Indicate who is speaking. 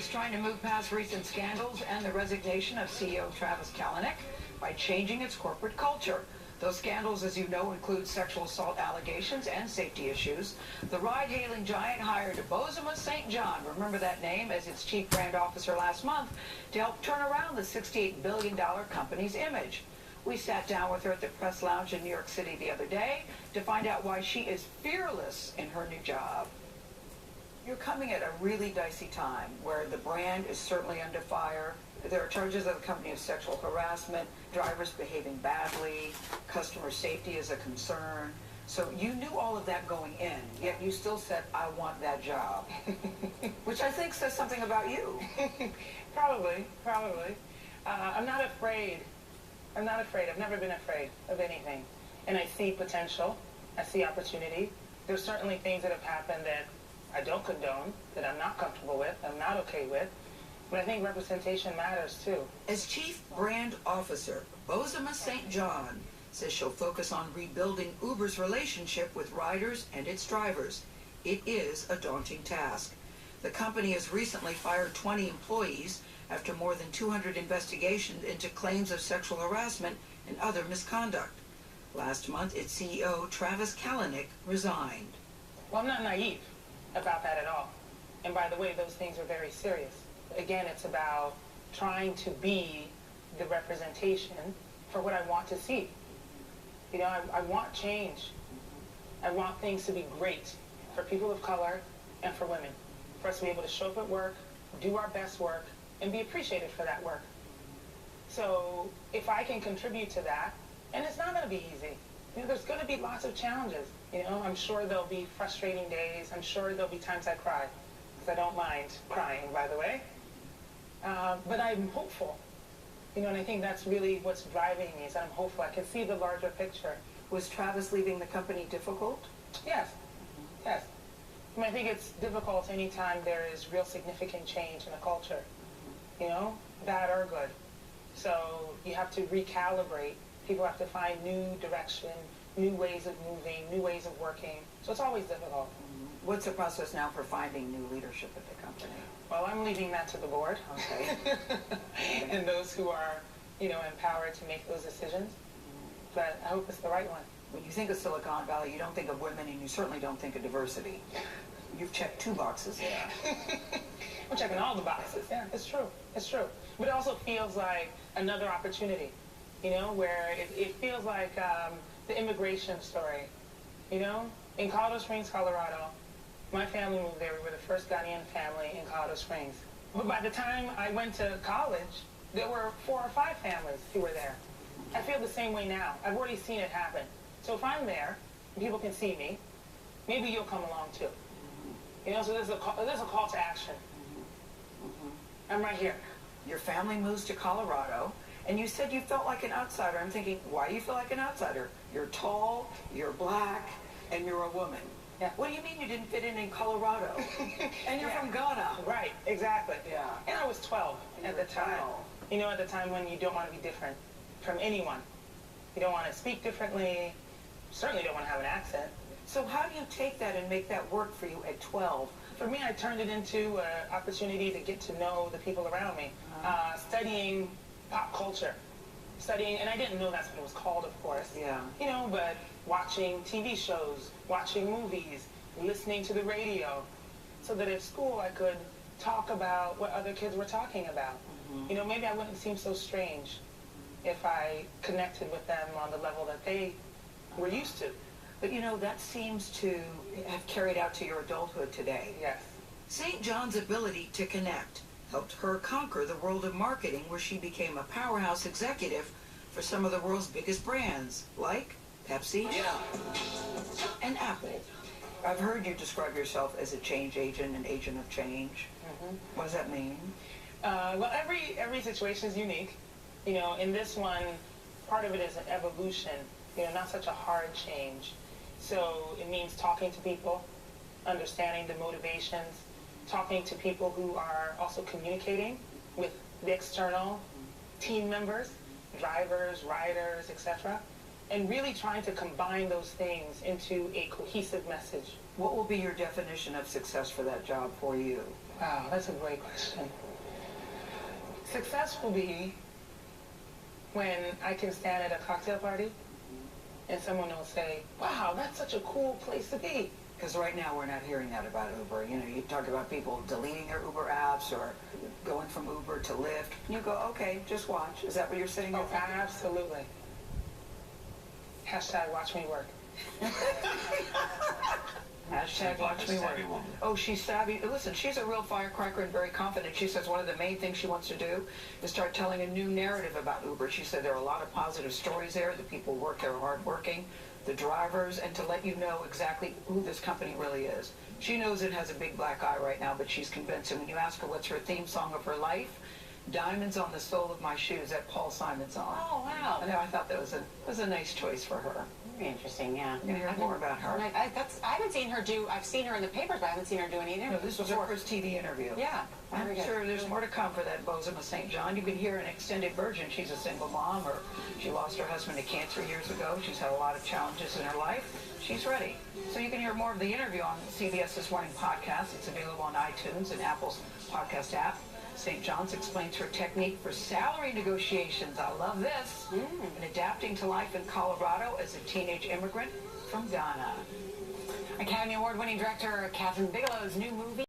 Speaker 1: is trying to move past recent scandals and the resignation of CEO Travis Kalanick by changing its corporate culture. Those scandals, as you know, include sexual assault allegations and safety issues. The ride-hailing giant hired Bozoma St. John, remember that name, as its chief brand officer last month to help turn around the $68 billion company's image. We sat down with her at the Press Lounge in New York City the other day to find out why she is fearless in her new job. You're coming at a really dicey time where the brand is certainly under fire. There are charges of the company of sexual harassment, drivers behaving badly, customer safety is a concern. So you knew all of that going in, yet you still said, I want that job. Which I think says something about you.
Speaker 2: Probably. I'm not afraid. I've never been afraid of anything. And I see potential. I see opportunity. There's certainly things that have happened that I don't condone, that I'm not comfortable with, I'm not okay with. But I think representation matters, too.
Speaker 1: As Chief Brand Officer, Bozoma St. John says she'll focus on rebuilding Uber's relationship with riders and its drivers. It is a daunting task. The company has recently fired 20 employees after more than 200 investigations into claims of sexual harassment and other misconduct. Last month, its CEO, Travis Kalanick, resigned.
Speaker 2: Well, I'm not naive about that at all. And by the way, those things are very serious. Again, it's about trying to be the representation for what I want to see. You know, I want change. I want things to be great for people of color and for women. For us to be able to show up at work, do our best work, and be appreciated for that work. So if I can contribute to that, and it's not going to be easy. You know, there's going to be lots of challenges. You know, I'm sure there'll be frustrating days. I'm sure there'll be times I cry, because I don't mind crying, by the way. But I'm hopeful. You know, and I think that's really what's driving me, is that I'm hopeful. I can see the larger picture.
Speaker 1: Was Travis leaving the company difficult?
Speaker 2: Yes. I mean, I think it's difficult anytime there is real significant change in a culture. You know, bad or good. So you have to recalibrate. People have to find new direction, new ways of moving, new ways of working. So it's always difficult.
Speaker 1: What's the process now for finding new leadership at the company?
Speaker 2: Well, I'm leaving that to the board.
Speaker 1: Okay.
Speaker 2: And those who are, you know, empowered to make those decisions. But I hope it's the right one.
Speaker 1: When you think of Silicon Valley, you don't think of women, and you certainly don't think of diversity. You've checked 2 boxes there.
Speaker 2: I'm checking all the boxes. Yeah, it's true. But it also feels like another opportunity, you know, where it feels like the immigration story. You know, in Colorado Springs, Colorado, my family moved there. We were the first Ghanaian family in Colorado Springs. But by the time I went to college, there were 4 or 5 families who were there. I feel the same way now. I've already seen it happen. So if I'm there, people can see me, maybe you'll come along too. You know, so there's a call to action. I'm right here.
Speaker 1: Your family moves to Colorado, and you said you felt like an outsider. I'm thinking, why do you feel like an outsider? You're tall, you're black, and you're a woman.
Speaker 2: Yeah.
Speaker 1: What do you mean you didn't fit in Colorado? And you're from Ghana.
Speaker 2: Right, exactly.
Speaker 1: Yeah.
Speaker 2: And I was 12 at the time.
Speaker 1: 12.
Speaker 2: You know, at the time when you don't want to be different from anyone. You don't want to speak differently. Certainly don't want to have an accent.
Speaker 1: So how do you take that and make that work for you at 12?
Speaker 2: For me, I turned it into an opportunity to get to know the people around me. Studying pop culture. And I didn't know that's what it was called, of course.
Speaker 1: Yeah.
Speaker 2: You know, but watching TV shows, watching movies, listening to the radio, so that at school I could talk about what other kids were talking about. You know, maybe I wouldn't seem so strange if I connected with them on the level that they were used to.
Speaker 1: But you know, that seems to have carried out to your adulthood today.
Speaker 2: Yes.
Speaker 1: St. John's ability to connect helped her conquer the world of marketing, where she became a powerhouse executive for some of the world's biggest brands, like Pepsi and Apple. I've heard you describe yourself as a change agent, an agent of change. What does that mean?
Speaker 2: Well, every situation is unique. You know, in this one, part of it is an evolution, you know, not such a hard change. So it means talking to people, understanding the motivations, talking to people who are also communicating with the external team members, drivers, riders, etc., and really trying to combine those things into a cohesive message.
Speaker 1: What will be your definition of success for that job for you?
Speaker 2: Wow, that's a great question. Success will be when I can stand at a cocktail party and someone will say, wow, that's such a cool place to be.
Speaker 1: Because right now we're not hearing that about Uber. You know, you talk about people deleting their Uber apps or going from Uber to Lyft. You go, okay, just watch. Is that what you're sitting there
Speaker 2: Oh,
Speaker 1: thinking?
Speaker 2: absolutely. Hashtag watch me work.
Speaker 1: Hashtag watch me work. Oh, she's savvy. Listen, she's a real firecracker and very confident. She says one of the main things she wants to do is start telling a new narrative about Uber. She said there are a lot of positive stories there. The people work, they're hardworking, the drivers, and to let you know exactly who this company really is. She knows it has a big black eye right now, but she's convinced. And when you ask her what's her theme song of her life, Diamonds on the Sole of My Shoes, that Paul Simon song.
Speaker 3: Oh, wow.
Speaker 1: I know, I thought that was a nice choice for her.
Speaker 3: Very interesting, yeah.
Speaker 1: You're going to hear more about her.
Speaker 3: I haven't seen her I've seen her in the papers, but I haven't seen her do any
Speaker 1: No,
Speaker 3: interviews
Speaker 1: this was her
Speaker 3: before.
Speaker 1: first TV interview.
Speaker 3: Yeah.
Speaker 1: I'm
Speaker 3: Very good.
Speaker 1: sure there's more to come for that Bozoma St. John. You can hear an extended version. She's a single mom, or she lost her husband to cancer years ago. She's had a lot of challenges in her life. She's ready. So you can hear more of the interview on CBS This Morning podcast. It's available on iTunes and Apple's podcast app. St. John's explains her technique for salary negotiations. I love this. And adapting to life in Colorado as a teenage immigrant from Ghana.
Speaker 3: Academy Award-winning director Catherine Bigelow's new movie.